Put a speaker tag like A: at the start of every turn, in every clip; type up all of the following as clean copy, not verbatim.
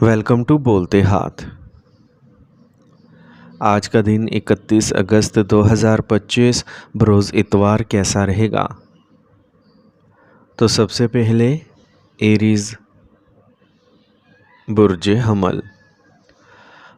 A: Welcome to بولتے ہاتھ۔ آج کا دن 31 اگست 2025 بروز اتوار کیسا رہے گا؟ تو سب سے پہلے ایریز برج حمل۔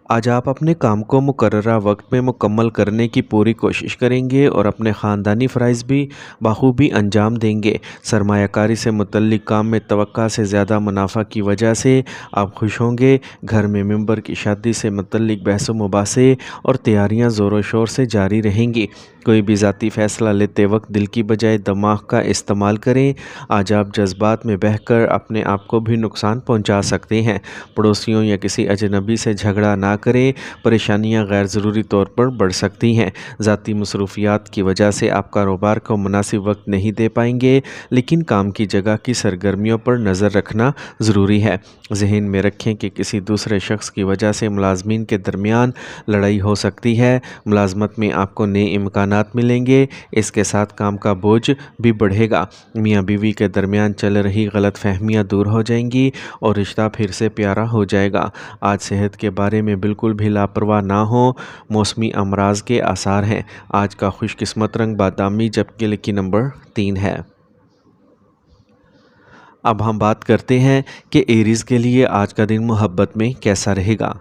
A: آج آپ اپنے کام کو مقررہ وقت میں مکمل کرنے کی پوری کوشش کریں گے اور اپنے خاندانی فرائض بھی بخوبی انجام دیں گے۔ سرمایہ کاری سے متعلق کام میں توقع سے زیادہ منافع کی وجہ سے آپ خوش ہوں گے۔ گھر میں ممبر کی شادی سے متعلق بحث و مباحثے اور تیاریاں زور و شور سے جاری رہیں گی۔ کوئی بھی ذاتی فیصلہ لیتے وقت دل کی بجائے دماغ کا استعمال کریں۔ آج آپ جذبات میں بہہ کر اپنے آپ کو بھی نقصان پہنچا سکتے ہیں۔ پڑوسیوں یا کسی اجنبی سے جھگڑا نہ کریں، پریشانیاں غیر ضروری طور پر بڑھ سکتی ہیں۔ ذاتی مصروفیات کی وجہ سے آپ کاروبار کو مناسب وقت نہیں دے پائیں گے، لیکن کام کی جگہ کی سرگرمیوں پر نظر رکھنا ضروری ہے۔ ذہن میں رکھیں کہ کسی دوسرے شخص کی وجہ سے ملازمین کے درمیان لڑائی ہو سکتی ہے۔ ملازمت میں آپ کو نئے امکانات ملیں گے، اس کے ساتھ کام کا بوجھ بھی بڑھے گا۔ میاں بیوی کے درمیان چل رہی غلط فہمیاں دور ہو جائیں گی اور رشتہ پھر سے پیارا ہو جائے گا۔ آج صحت کے بارے میں بالکل بھی لاپرواہ نہ ہوں، موسمی امراض کے آثار ہیں۔ آج کا خوش قسمت رنگ بادامی جبکہ لکی نمبر 3 ہے۔ اب ہم بات کرتے ہیں کہ ایریز کے لیے آج کا دن محبت میں کیسا رہے گا۔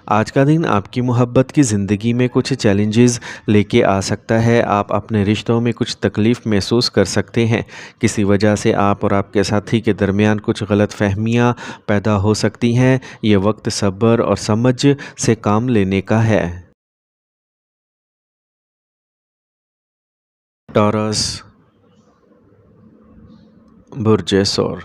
A: آج کا دن آپ کی محبت کی زندگی میں کچھ چیلنجز لے کے آ سکتا ہے۔ آپ اپنے رشتوں میں کچھ تکلیف محسوس کر سکتے ہیں۔ کسی وجہ سے آپ اور آپ کے ساتھی کے درمیان کچھ غلط فہمیاں پیدا ہو سکتی ہیں۔ یہ وقت صبر اور سمجھ سے کام لینے کا ہے۔ ٹورس برج سور۔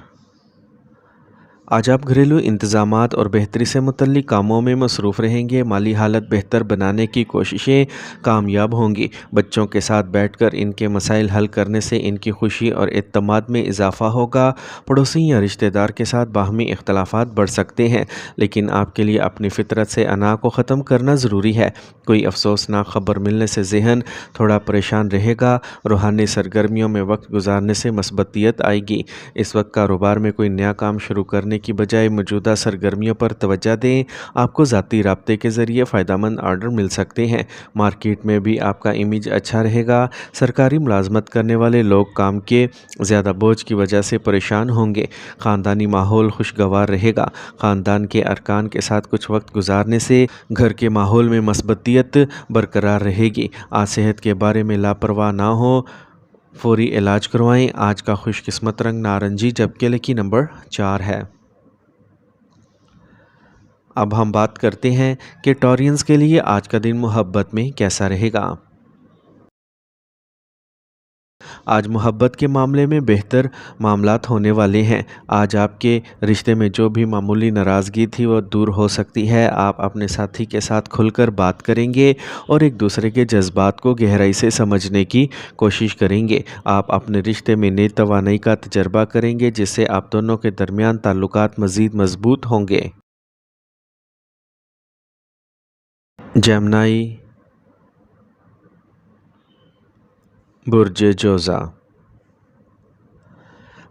A: آج آپ گھریلو انتظامات اور بہتری سے متعلق کاموں میں مصروف رہیں گے۔ مالی حالت بہتر بنانے کی کوششیں کامیاب ہوں گی۔ بچوں کے ساتھ بیٹھ کر ان کے مسائل حل کرنے سے ان کی خوشی اور اعتماد میں اضافہ ہوگا۔ پڑوسی یا رشتہ دار کے ساتھ باہمی اختلافات بڑھ سکتے ہیں، لیکن آپ کے لیے اپنی فطرت سے انا کو ختم کرنا ضروری ہے۔ کوئی افسوسناک خبر ملنے سے ذہن تھوڑا پریشان رہے گا۔ روحانی سرگرمیوں میں وقت گزارنے سے مثبتیت آئے گی۔ اس وقت کاروبار میں کوئی نیا کام شروع کرنے کی بجائے موجودہ سرگرمیوں پر توجہ دیں۔ آپ کو ذاتی رابطے کے ذریعے فائدہ مند آرڈر مل سکتے ہیں۔ مارکیٹ میں بھی آپ کا امیج اچھا رہے گا۔ سرکاری ملازمت کرنے والے لوگ کام کے زیادہ بوجھ کی وجہ سے پریشان ہوں گے۔ خاندانی ماحول خوشگوار رہے گا۔ خاندان کے ارکان کے ساتھ کچھ وقت گزارنے سے گھر کے ماحول میں مثبتیت برقرار رہے گی۔ آج صحت کے بارے میں لاپرواہ نہ ہو، فوری علاج کروائیں۔ آج کا خوش قسمت رنگ نارنجی جبکہ لکی نمبر 4 ہے۔ اب ہم بات کرتے ہیں کہ ٹورینز کے لیے آج کا دن محبت میں کیسا رہے گا۔ آج محبت کے معاملے میں بہتر معاملات ہونے والے ہیں۔ آج آپ کے رشتے میں جو بھی معمولی ناراضگی تھی وہ دور ہو سکتی ہے۔ آپ اپنے ساتھی کے ساتھ کھل کر بات کریں گے اور ایک دوسرے کے جذبات کو گہرائی سے سمجھنے کی کوشش کریں گے۔ آپ اپنے رشتے میں نئی توانائی کا تجربہ کریں گے جس سے آپ دونوں کے درمیان تعلقات مزید مضبوط ہوں گے۔ جیمنائی برج جوزا۔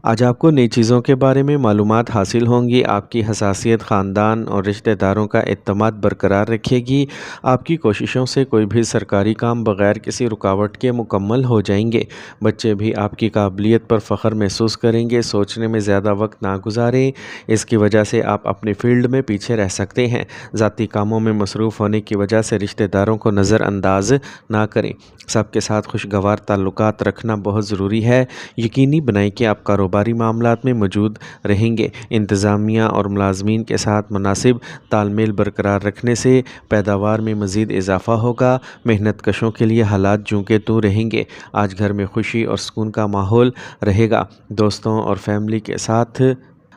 A: آج آپ کو نئی چیزوں کے بارے میں معلومات حاصل ہوں گی۔ آپ کی حساسیت خاندان اور رشتہ داروں کا اعتماد برقرار رکھے گی۔ آپ کی کوششوں سے کوئی بھی سرکاری کام بغیر کسی رکاوٹ کے مکمل ہو جائیں گے۔ بچے بھی آپ کی قابلیت پر فخر محسوس کریں گے۔ سوچنے میں زیادہ وقت نہ گزاریں، اس کی وجہ سے آپ اپنی فیلڈ میں پیچھے رہ سکتے ہیں۔ ذاتی کاموں میں مصروف ہونے کی وجہ سے رشتہ داروں کو نظر انداز نہ کریں۔ سب کے ساتھ خوشگوار تعلقات رکھنا بہت ضروری ہے۔ یقینی بنائیں کہ آپ کاروباری معاملات میں موجود رہیں گے۔ انتظامیہ اور ملازمین کے ساتھ مناسب تال میل برقرار رکھنے سے پیداوار میں مزید اضافہ ہوگا۔ محنت کشوں کے لیے حالات جوں کے توں رہیں گے۔ آج گھر میں خوشی اور سکون کا ماحول رہے گا۔ دوستوں اور فیملی کے ساتھ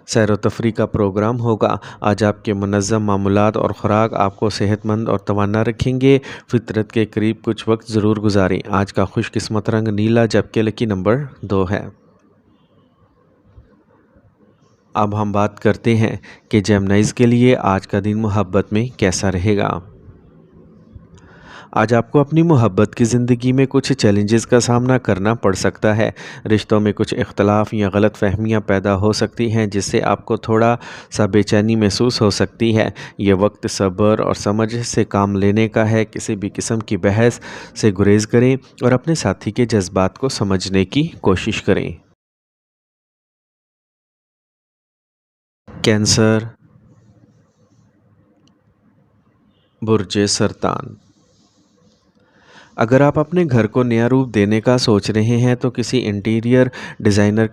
A: سیر و تفریح کا پروگرام ہوگا۔ آج آپ کے منظم معمولات اور خوراک آپ کو صحت مند اور توانا رکھیں گے۔ فطرت کے قریب کچھ وقت ضرور گزاریں۔ آج کا خوش قسمت رنگ نیلا جبکہ لکی نمبر 2 ہے۔ اب ہم بات کرتے ہیں کہ جیمنائز کے لیے آج کا دن محبت میں کیسا رہے گا۔ آج آپ کو اپنی محبت کی زندگی میں کچھ چیلنجز کا سامنا کرنا پڑ سکتا ہے۔ رشتوں میں کچھ اختلاف یا غلط فہمیاں پیدا ہو سکتی ہیں جس سے آپ کو تھوڑا سا بے چینی محسوس ہو سکتی ہے۔ یہ وقت صبر اور سمجھ سے کام لینے کا ہے۔ کسی بھی قسم کی بحث سے گریز کریں اور اپنے ساتھی کے جذبات کو سمجھنے کی کوشش کریں۔ کینسر، برج سرطان۔ اگر آپ اپنے گھر کو نیا روپ دینے کا سوچ رہے ہیں تو کسی انٹیریئر ڈیزائنر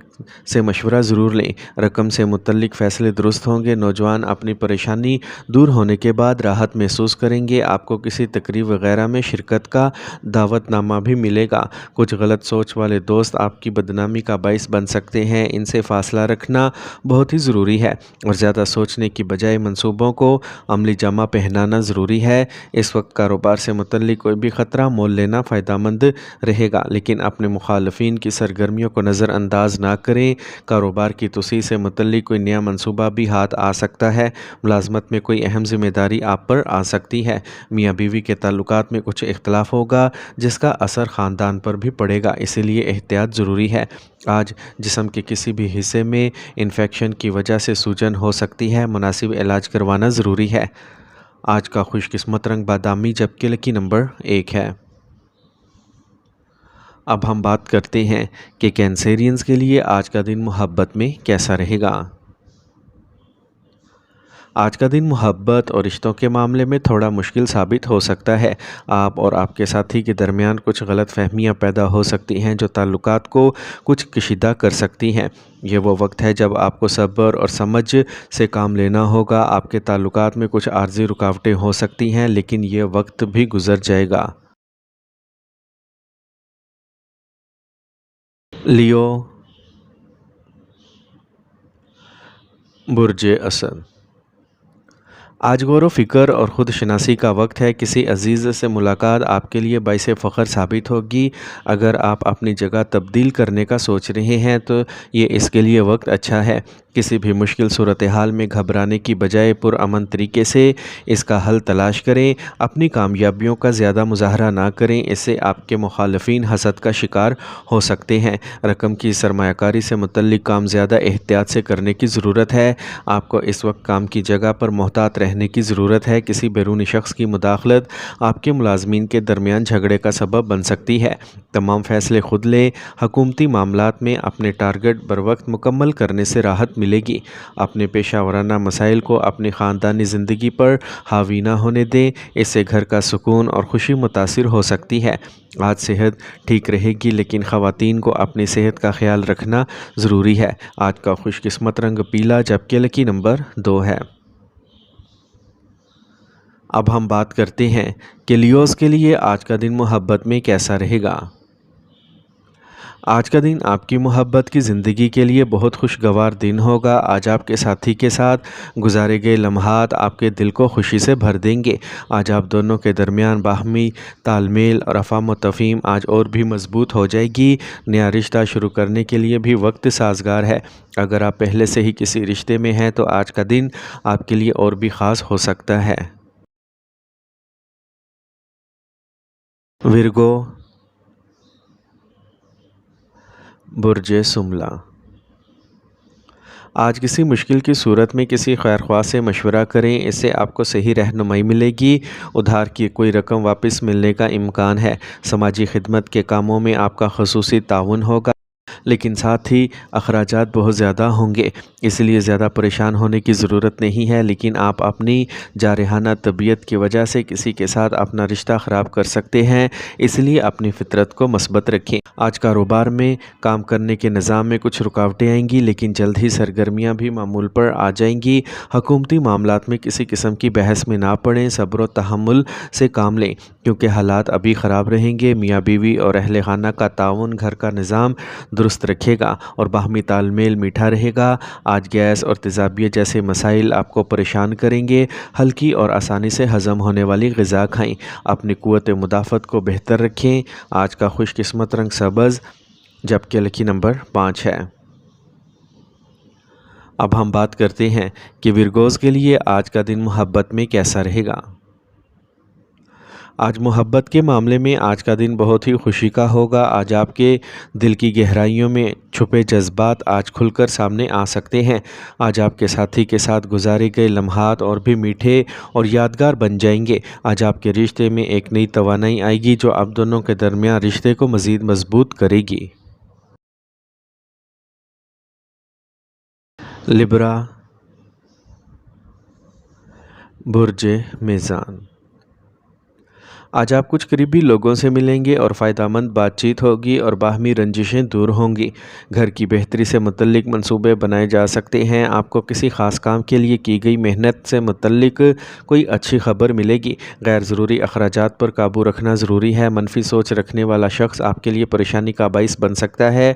A: سے مشورہ ضرور لیں۔ رقم سے متعلق فیصلے درست ہوں گے۔ نوجوان اپنی پریشانی دور ہونے کے بعد راحت محسوس کریں گے۔ آپ کو کسی تقریب وغیرہ میں شرکت کا دعوت نامہ بھی ملے گا۔ کچھ غلط سوچ والے دوست آپ کی بدنامی کا باعث بن سکتے ہیں۔ ان سے فاصلہ رکھنا بہت ہی ضروری ہے اور زیادہ سوچنے کی بجائے منصوبوں کو عملی جامہ پہنانا ضروری ہے۔ اس وقت کاروبار سے متعلق کوئی بھی خطرہ مول لینا فائدہ مند رہے گا، لیکن اپنے مخالفین کی سرگرمیوں کو نظر انداز نہ کریں۔ کاروبار کی توسیع سے متعلق کوئی نیا منصوبہ بھی ہاتھ آ سکتا ہے۔ ملازمت میں کوئی اہم ذمہ داری آپ پر آ سکتی ہے۔ میاں بیوی کے تعلقات میں کچھ اختلاف ہوگا جس کا اثر خاندان پر بھی پڑے گا، اسی لیے احتیاط ضروری ہے۔ آج جسم کے کسی بھی حصے میں انفیکشن کی وجہ سے سوجن ہو سکتی ہے، مناسب علاج کروانا ضروری ہے۔ آج کا خوش قسمت رنگ بادامی جبکہ لکی نمبر 1 ہے۔ اب ہم بات کرتے ہیں کہ کینسیرینز کے لیے آج کا دن محبت میں کیسا رہے گا۔ آج کا دن محبت اور رشتوں کے معاملے میں تھوڑا مشکل ثابت ہو سکتا ہے۔ آپ اور آپ کے ساتھی کے درمیان کچھ غلط فہمیاں پیدا ہو سکتی ہیں جو تعلقات کو کچھ کشیدہ کر سکتی ہیں۔ یہ وہ وقت ہے جب آپ کو صبر اور سمجھ سے کام لینا ہوگا۔ آپ کے تعلقات میں کچھ عارضی رکاوٹیں ہو سکتی ہیں، لیکن یہ وقت بھی گزر جائے گا۔ لیو، برج اسد۔ آج غور و فکر اور خود شناسی کا وقت ہے۔ کسی عزیز سے ملاقات آپ کے لیے باعث فخر ثابت ہوگی۔ اگر آپ اپنی جگہ تبدیل کرنے کا سوچ رہے ہیں تو یہ اس کے لیے وقت اچھا ہے۔ کسی بھی مشکل صورتحال میں گھبرانے کی بجائے پرامن طریقے سے اس کا حل تلاش کریں۔ اپنی کامیابیوں کا زیادہ مظاہرہ نہ کریں، اس سے آپ کے مخالفین حسد کا شکار ہو سکتے ہیں۔ رقم کی سرمایہ کاری سے متعلق کام زیادہ احتیاط سے کرنے کی ضرورت ہے۔ آپ کو اس وقت کام کی جگہ پر محتاط رہنے کی ضرورت ہے۔ کسی بیرونی شخص کی مداخلت آپ کے ملازمین کے درمیان جھگڑے کا سبب بن سکتی ہے۔ تمام فیصلے خود لیں۔ حکومتی معاملات میں اپنے ٹارگٹ بروقت مکمل کرنے سے راحت ملے گی۔ اپنے پیشہ ورانہ مسائل کو اپنی خاندانی زندگی پر حاوی نہ ہونے دیں، اس سے گھر کا سکون اور خوشی متاثر ہو سکتی ہے۔ آج صحت ٹھیک رہے گی، لیکن خواتین کو اپنی صحت کا خیال رکھنا ضروری ہے۔ آج کا خوش قسمت رنگ پیلا جبکہ لکی نمبر 2 ہے۔ اب ہم بات کرتے ہیں کہ لیوز کے لیے آج کا دن محبت میں کیسا رہے گا۔ آج کا دن آپ کی محبت کی زندگی کے لیے بہت خوشگوار دن ہوگا۔ آج آپ کے ساتھی کے ساتھ گزارے گئے لمحات آپ کے دل کو خوشی سے بھر دیں گے۔ آج آپ دونوں کے درمیان باہمی تال میل اور افہام و تفہیم آج اور بھی مضبوط ہو جائے گی۔ نیا رشتہ شروع کرنے کے لیے بھی وقت سازگار ہے۔ اگر آپ پہلے سے ہی کسی رشتے میں ہیں تو آج کا دن آپ کے لیے اور بھی خاص ہو سکتا ہے۔ ورگو، برج سملہ۔ آج کسی مشکل کی صورت میں کسی خیر خواہ سے مشورہ کریں، اس سے آپ کو صحیح رہنمائی ملے گی۔ ادھار کی کوئی رقم واپس ملنے کا امکان ہے۔ سماجی خدمت کے کاموں میں آپ کا خصوصی تعاون ہوگا، لیکن ساتھ ہی اخراجات بہت زیادہ ہوں گے، اس لیے زیادہ پریشان ہونے کی ضرورت نہیں ہے، لیکن آپ اپنی جارحانہ طبیعت کی وجہ سے کسی کے ساتھ اپنا رشتہ خراب کر سکتے ہیں، اس لیے اپنی فطرت کو مثبت رکھیں۔ آج کاروبار میں کام کرنے کے نظام میں کچھ رکاوٹیں آئیں گی، لیکن جلد ہی سرگرمیاں بھی معمول پر آ جائیں گی۔ حکومتی معاملات میں کسی قسم کی بحث میں نہ پڑیں، صبر و تحمل سے کام لیں، کیونکہ حالات ابھی خراب رہیں گے۔ میاں بیوی اور اہل خانہ کا تعاون گھر کا نظام درست رکھے گا اور باہمی تال میل میٹھا رہے گا۔ آج گیس اور تیزابیت جیسے مسائل آپ کو پریشان کریں گے۔ ہلکی اور آسانی سے ہضم ہونے والی غذا کھائیں۔ اپنی قوت مدافعت کو بہتر رکھیں۔ آج کا خوش قسمت رنگ سبز جبکہ لکی نمبر 5 ہے۔ اب ہم بات کرتے ہیں کہ ورگوز کے لیے آج کا دن محبت میں کیسا رہے گا۔ آج محبت کے معاملے میں آج کا دن بہت ہی خوشی کا ہوگا۔ آج آپ کے دل کی گہرائیوں میں چھپے جذبات آج کھل کر سامنے آ سکتے ہیں۔ آج آپ کے ساتھی کے ساتھ گزارے گئے لمحات اور بھی میٹھے اور یادگار بن جائیں گے۔ آج آپ کے رشتے میں ایک نئی توانائی آئے گی جو آپ دونوں کے درمیان رشتے کو مزید مضبوط کرے گی۔ لبرا، برج میزان۔ آج آپ کچھ قریبی لوگوں سے ملیں گے اور فائدہ مند بات چیت ہوگی اور باہمی رنجشیں دور ہوں گی۔ گھر کی بہتری سے متعلق منصوبے بنائے جا سکتے ہیں۔ آپ کو کسی خاص کام کے لیے کی گئی محنت سے متعلق کوئی اچھی خبر ملے گی۔ غیر ضروری اخراجات پر قابو رکھنا ضروری ہے۔ منفی سوچ رکھنے والا شخص آپ کے لیے پریشانی کا باعث بن سکتا ہے۔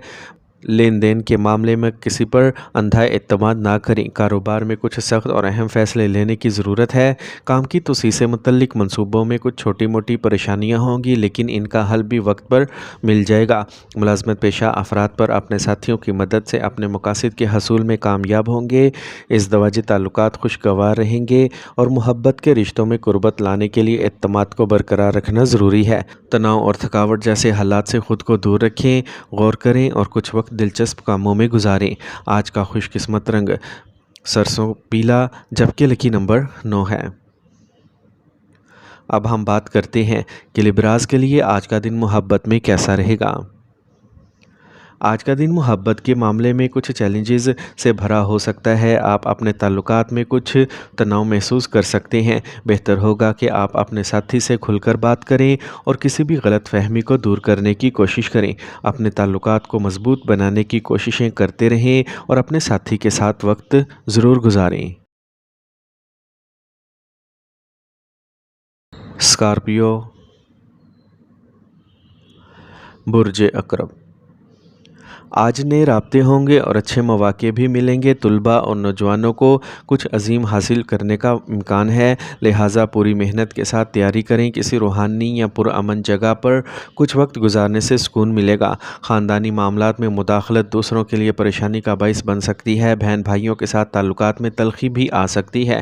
A: لین دین کے معاملے میں کسی پر اندھا اعتماد نہ کریں۔ کاروبار میں کچھ سخت اور اہم فیصلے لینے کی ضرورت ہے۔ کام کی توسیع سے متعلق منصوبوں میں کچھ چھوٹی موٹی پریشانیاں ہوں گی لیکن ان کا حل بھی وقت پر مل جائے گا۔ ملازمت پیشہ افراد پر اپنے ساتھیوں کی مدد سے اپنے مقاصد کے حصول میں کامیاب ہوں گے۔ ازدواجی تعلقات خوشگوار رہیں گے اور محبت کے رشتوں میں قربت لانے کے لیے اعتماد کو برقرار رکھنا ضروری ہے۔ تناؤ اور تھکاوٹ جیسے حالات سے خود کو دور رکھیں، غور کریں اور کچھ وقت دلچسپ کاموں میں گزاریں۔ آج کا خوش قسمت رنگ سرسوں پیلا جبکہ لکی نمبر 9 ہے۔ اب ہم بات کرتے ہیں کہ لبراز کے لیے آج کا دن محبت میں کیسا رہے گا۔ آج کا دن محبت کے معاملے میں کچھ چیلنجز سے بھرا ہو سکتا ہے۔ آپ اپنے تعلقات میں کچھ تناؤ محسوس کر سکتے ہیں۔ بہتر ہوگا کہ آپ اپنے ساتھی سے کھل کر بات کریں اور کسی بھی غلط فہمی کو دور کرنے کی کوشش کریں۔ اپنے تعلقات کو مضبوط بنانے کی کوششیں کرتے رہیں اور اپنے ساتھی کے ساتھ وقت ضرور گزاریں۔ اسکارپیو، برج عقرب۔ آج نئے رابطے ہوں گے اور اچھے مواقع بھی ملیں گے۔ طلباء اور نوجوانوں کو کچھ عظیم حاصل کرنے کا امکان ہے، لہٰذا پوری محنت کے ساتھ تیاری کریں۔ کسی روحانی یا پرامن جگہ پر کچھ وقت گزارنے سے سکون ملے گا۔ خاندانی معاملات میں مداخلت دوسروں کے لیے پریشانی کا باعث بن سکتی ہے۔ بہن بھائیوں کے ساتھ تعلقات میں تلخی بھی آ سکتی ہے۔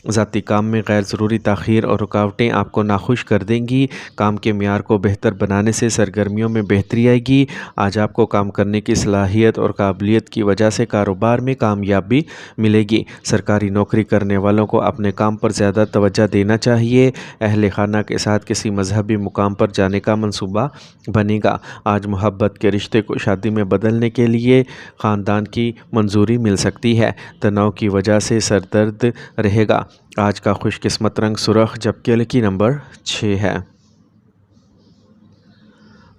A: ذاتی کام میں غیر ضروری تاخیر اور رکاوٹیں آپ کو ناخوش کر دیں گی۔ کام کے معیار کو بہتر بنانے سے سرگرمیوں میں بہتری آئے گی۔ آج آپ کو کام کرنے کی صلاحیت اور قابلیت کی وجہ سے کاروبار میں کامیابی ملے گی۔ سرکاری نوکری کرنے والوں کو اپنے کام پر زیادہ توجہ دینا چاہیے۔ اہل خانہ کے ساتھ کسی مذہبی مقام پر جانے کا منصوبہ بنے گا۔ آج محبت کے رشتے کو شادی میں بدلنے کے لیے خاندان کی منظوری مل سکتی ہے۔ تناؤ کی وجہ سے سر درد رہے گا۔ آج کا خوش قسمت رنگ سرخ جبکہ لکی نمبر 6 ہے۔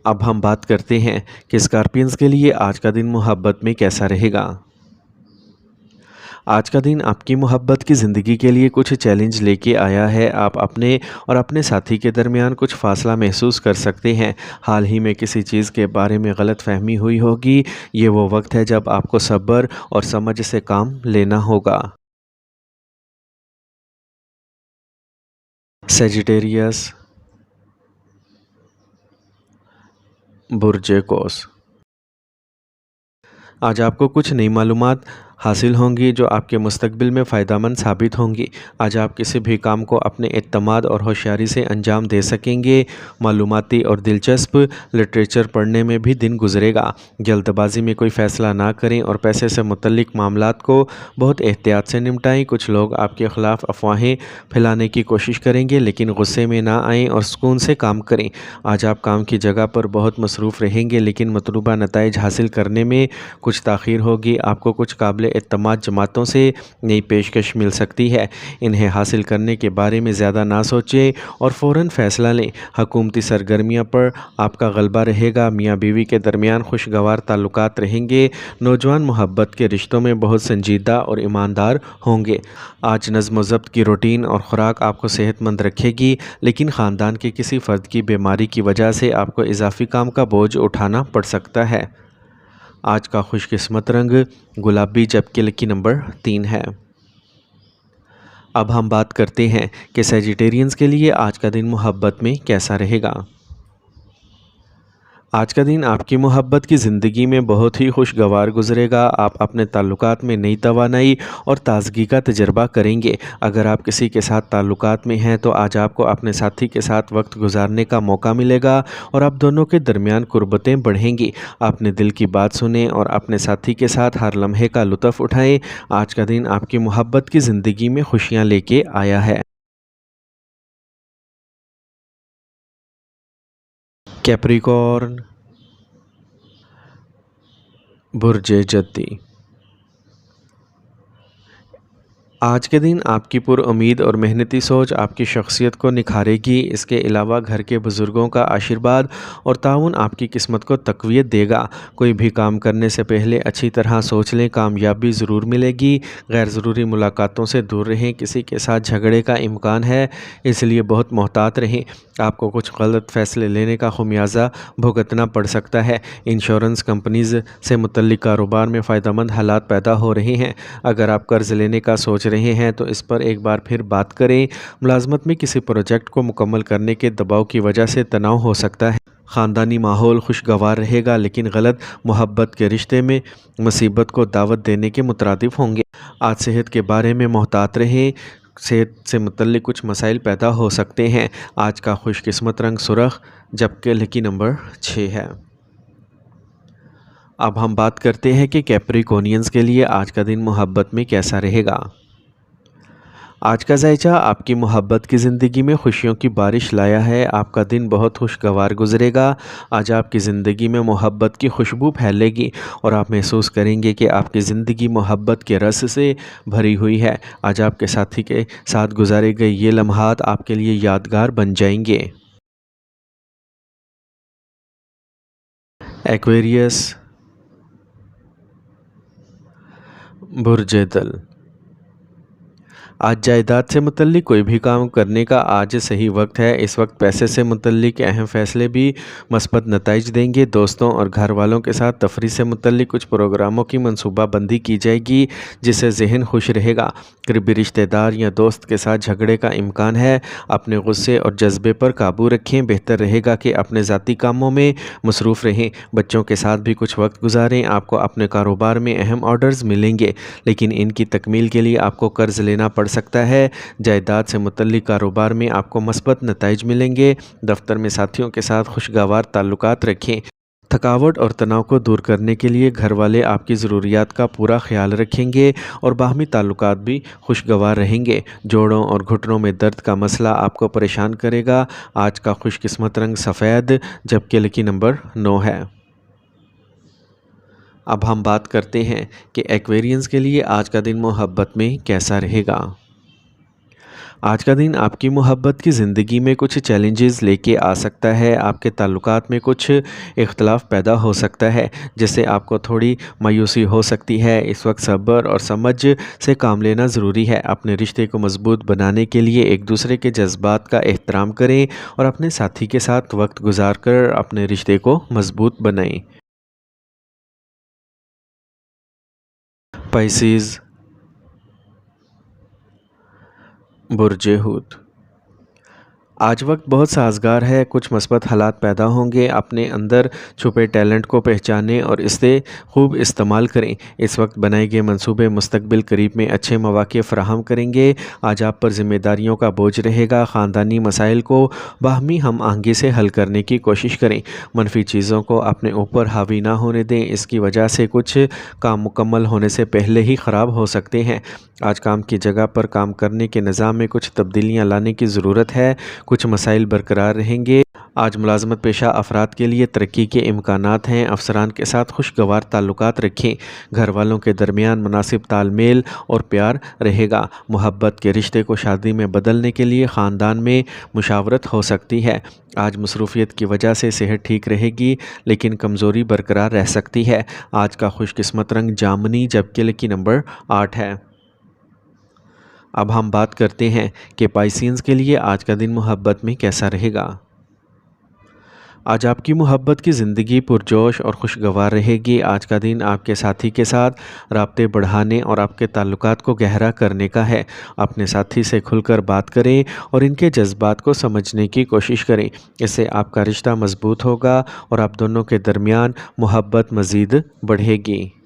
A: اب ہم بات کرتے ہیں کہ اسکارپینز کے لیے آج کا دن محبت میں کیسا رہے گا۔ آج کا دن آپ کی محبت کی زندگی کے لیے کچھ چیلنج لے کے آیا ہے۔ آپ اپنے اور اپنے ساتھی کے درمیان کچھ فاصلہ محسوس کر سکتے ہیں۔ حال ہی میں کسی چیز کے بارے میں غلط فہمی ہوئی ہوگی۔ یہ وہ وقت ہے جب آپ کو صبر اور سمجھ سے کام لینا ہوگا۔ سیجیٹیریس، برج قوس۔ آج آپ کو کچھ نئی معلومات حاصل ہوں گی جو آپ کے مستقبل میں فائدہ مند ثابت ہوں گی۔ آج آپ کسی بھی کام کو اپنے اعتماد اور ہوشیاری سے انجام دے سکیں گے۔ معلوماتی اور دلچسپ لٹریچر پڑھنے میں بھی دن گزرے گا۔ جلد بازی میں کوئی فیصلہ نہ کریں اور پیسے سے متعلق معاملات کو بہت احتیاط سے نمٹائیں۔ کچھ لوگ آپ کے خلاف افواہیں پھیلانے کی کوشش کریں گے لیکن غصے میں نہ آئیں اور سکون سے کام کریں۔ آج آپ کام کی جگہ پر بہت مصروف رہیں گے لیکن مطلوبہ نتائج حاصل کرنے میں کچھ تاخیر ہوگی۔ آپ کو کچھ قابل اعتماد جماعتوں سے نئی پیشکش مل سکتی ہے۔ انہیں حاصل کرنے کے بارے میں زیادہ نہ سوچیں اور فوراً فیصلہ لیں۔ حکومتی سرگرمیوں پر آپ کا غلبہ رہے گا۔ میاں بیوی کے درمیان خوشگوار تعلقات رہیں گے۔ نوجوان محبت کے رشتوں میں بہت سنجیدہ اور ایماندار ہوں گے۔ آج نظم و ضبط کی روٹین اور خوراک آپ کو صحت مند رکھے گی لیکن خاندان کے کسی فرد کی بیماری کی وجہ سے آپ کو اضافی کام کا بوجھ اٹھانا پڑ سکتا ہے۔ آج کا خوش قسمت رنگ گلابی جبکہ لکی نمبر 3 ہے۔ اب ہم بات کرتے ہیں کہ سیجیٹیرینز کے لیے آج کا دن محبت میں کیسا رہے گا۔ آج کا دن آپ کی محبت کی زندگی میں بہت ہی خوشگوار گزرے گا۔ آپ اپنے تعلقات میں نئی توانائی اور تازگی کا تجربہ کریں گے۔ اگر آپ کسی کے ساتھ تعلقات میں ہیں تو آج آپ کو اپنے ساتھی کے ساتھ وقت گزارنے کا موقع ملے گا اور آپ دونوں کے درمیان قربتیں بڑھیں گی۔ اپنے دل کی بات سنیں اور اپنے ساتھی کے ساتھ ہر لمحے کا لطف اٹھائیں۔ آج کا دن آپ کی محبت کی زندگی میں خوشیاں لے کے آیا ہے۔ کیپریکارن، برج جدی۔ آج کے دن آپ کی پر امید اور محنتی سوچ آپ کی شخصیت کو نکھارے گی۔ اس کے علاوہ گھر کے بزرگوں کا آشیرواد اور تعاون آپ کی قسمت کو تقویت دے گا۔ کوئی بھی کام کرنے سے پہلے اچھی طرح سوچ لیں، کامیابی ضرور ملے گی۔ غیر ضروری ملاقاتوں سے دور رہیں، کسی کے ساتھ جھگڑے کا امکان ہے، اس لیے بہت محتاط رہیں۔ آپ کو کچھ غلط فیصلے لینے کا خمیازہ بھگتنا پڑ سکتا ہے۔ انشورنس کمپنیز سے متعلق کاروبار میں فائدہ مند حالات پیدا ہو رہے ہیں۔ اگر آپ قرض لینے کا سوچ رہے ہیں تو اس پر ایک بار پھر بات کریں۔ ملازمت میں کسی پروجیکٹ کو مکمل کرنے کے دباؤ کی وجہ سے تناؤ ہو سکتا ہے۔ خاندانی ماحول خوشگوار رہے گا لیکن غلط محبت کے رشتے میں مصیبت کو دعوت دینے کے مترادف ہوں گے۔ آج صحت کے بارے میں محتاط رہیں، صحت سے متعلق کچھ مسائل پیدا ہو سکتے ہیں۔ آج کا خوش قسمت رنگ سرخ جبکہ لکی نمبر 6 ہے۔ اب ہم بات کرتے ہیں کہ کیپریکونینز کے لیے آج کا دن محبت میں کیسا رہے گا۔ آج کا ذائچہ آپ کی محبت کی زندگی میں خوشیوں کی بارش لایا ہے۔ آپ کا دن بہت خوشگوار گزرے گا۔ آج آپ کی زندگی میں محبت کی خوشبو پھیلے گی اور آپ محسوس کریں گے کہ آپ کی زندگی محبت کے رس سے بھری ہوئی ہے۔ آج آپ کے ساتھی کے ساتھ گزارے گئے یہ لمحات آپ کے لیے یادگار بن جائیں گے۔ ایکویریس، برج دل۔ آج جائیداد سے متعلق کوئی بھی کام کرنے کا آج صحیح وقت ہے۔ اس وقت پیسے سے متعلق اہم فیصلے بھی مثبت نتائج دیں گے۔ دوستوں اور گھر والوں کے ساتھ تفریح سے متعلق کچھ پروگراموں کی منصوبہ بندی کی جائے گی جس سے ذہن خوش رہے گا۔ قریبی رشتہ دار یا دوست کے ساتھ جھگڑے کا امکان ہے۔ اپنے غصے اور جذبے پر قابو رکھیں۔ بہتر رہے گا کہ اپنے ذاتی کاموں میں مصروف رہیں۔ بچوں کے ساتھ بھی کچھ وقت گزاریں۔ آپ کو اپنے کاروبار میں اہم آرڈرز ملیں گے لیکن ان کی تکمیل کے لیے آپ کو قرض لینا پڑ سکتا ہے۔ جائیداد سے متعلق کاروبار میں آپ کو مثبت نتائج ملیں گے۔ دفتر میں ساتھیوں کے ساتھ خوشگوار تعلقات رکھیں۔ تھکاوٹ اور تناؤ کو دور کرنے کے لیے گھر والے آپ کی ضروریات کا پورا خیال رکھیں گے اور باہمی تعلقات بھی خوشگوار رہیں گے۔ جوڑوں اور گھٹنوں میں درد کا مسئلہ آپ کو پریشان کرے گا۔ آج کا خوش قسمت رنگ سفید جبکہ لکی نمبر 9 ہے۔ اب ہم بات کرتے ہیں کہ ایکویرینز کے لیے آج کا دن محبت میں کیسا رہے گا۔ آج کا دن آپ کی محبت کی زندگی میں کچھ چیلنجز لے کے آ سکتا ہے۔ آپ کے تعلقات میں کچھ اختلاف پیدا ہو سکتا ہے جس سے آپ کو تھوڑی مایوسی ہو سکتی ہے۔ اس وقت صبر اور سمجھ سے کام لینا ضروری ہے۔ اپنے رشتے کو مضبوط بنانے کے لیے ایک دوسرے کے جذبات کا احترام کریں اور اپنے ساتھی کے ساتھ وقت گزار کر اپنے رشتے کو مضبوط بنائیں۔ پائسیز، برج حوت۔ آج وقت بہت سازگار ہے، کچھ مثبت حالات پیدا ہوں گے۔ اپنے اندر چھپے ٹیلنٹ کو پہچانیں اور اسے خوب استعمال کریں۔ اس وقت بنائے گئے منصوبے مستقبل قریب میں اچھے مواقع فراہم کریں گے۔ آج آپ پر ذمہ داریوں کا بوجھ رہے گا۔ خاندانی مسائل کو باہمی ہم آہنگی سے حل کرنے کی کوشش کریں۔ منفی چیزوں کو اپنے اوپر حاوی نہ ہونے دیں، اس کی وجہ سے کچھ کام مکمل ہونے سے پہلے ہی خراب ہو سکتے ہیں۔ آج کام کی جگہ پر کام کرنے کے نظام میں کچھ تبدیلیاں لانے کی ضرورت ہے، کچھ مسائل برقرار رہیں گے۔ آج ملازمت پیشہ افراد کے لیے ترقی کے امکانات ہیں۔ افسران کے ساتھ خوشگوار تعلقات رکھیں۔ گھر والوں کے درمیان مناسب تال میل اور پیار رہے گا۔ محبت کے رشتے کو شادی میں بدلنے کے لیے خاندان میں مشاورت ہو سکتی ہے۔ آج مصروفیت کی وجہ سے صحت ٹھیک رہے گی لیکن کمزوری برقرار رہ سکتی ہے۔ آج کا خوش قسمت رنگ جامنی جبکہ لکی نمبر 8 ہے۔ اب ہم بات کرتے ہیں کہ پائسینز کے لیے آج کا دن محبت میں کیسا رہے گا۔ آج آپ کی محبت کی زندگی پرجوش اور خوشگوار رہے گی۔ آج کا دن آپ کے ساتھی کے ساتھ رابطے بڑھانے اور آپ کے تعلقات کو گہرا کرنے کا ہے۔ اپنے ساتھی سے کھل کر بات کریں اور ان کے جذبات کو سمجھنے کی کوشش کریں۔ اس سے آپ کا رشتہ مضبوط ہوگا اور آپ دونوں کے درمیان محبت مزید بڑھے گی۔